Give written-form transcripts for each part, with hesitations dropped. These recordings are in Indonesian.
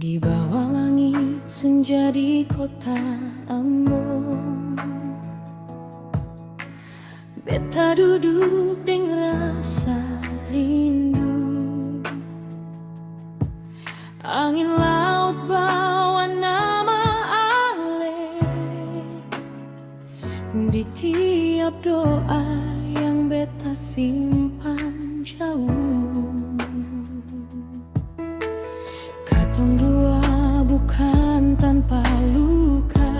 Di bawah langit senja di kota Ambon, beta duduk dengan rasa rindu. Angin laut bawa nama Ale di tiap doa yang beta simpan jauh. Katong dua bukan tanpa luka,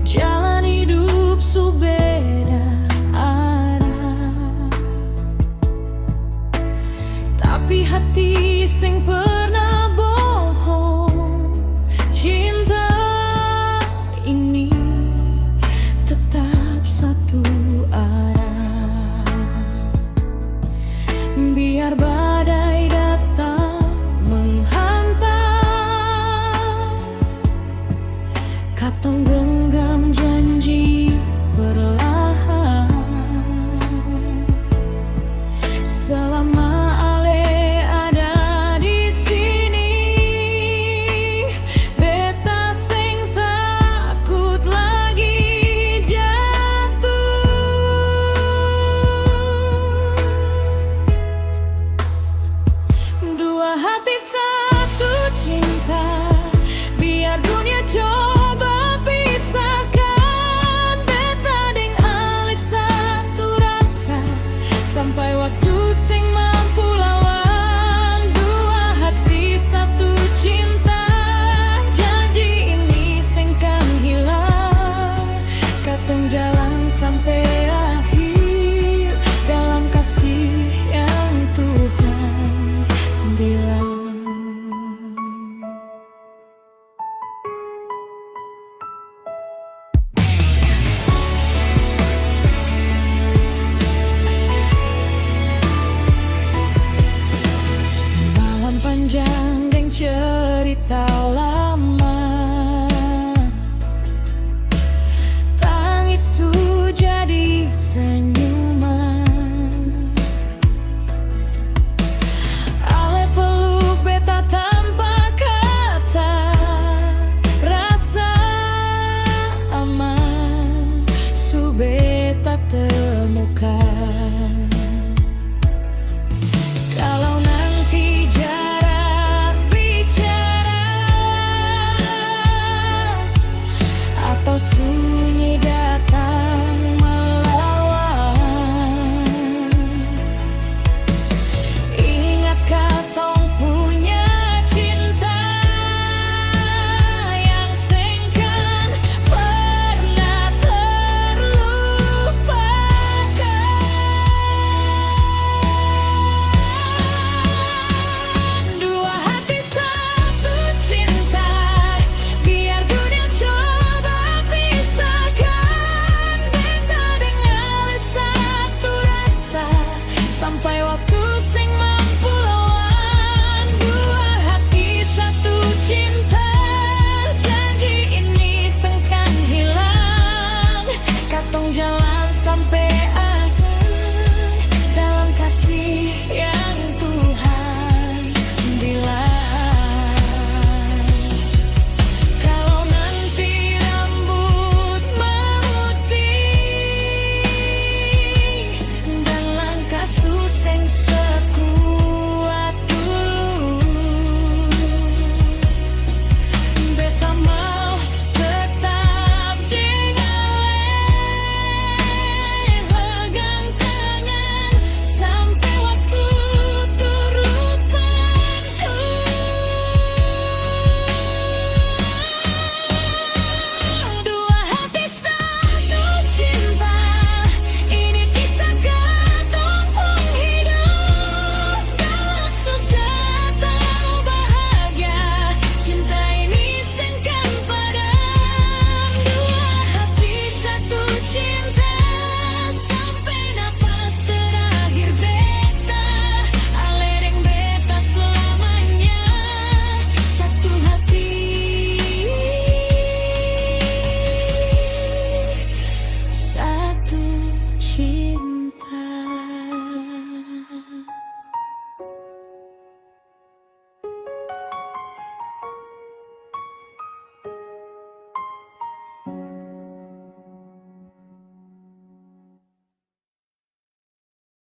jalan hidup su beda arah, tapi hati sing pernah bohong. Cinta ini tetap satu arah, biar badai datang menghantam. Katong genggam janji perlahan, selama Ale ada di sini, beta sing takut lagi jatuh. Dua hati satu cinta, biar dunia coba pisahkan. Beta deng Ale satu rasa, sampai waktu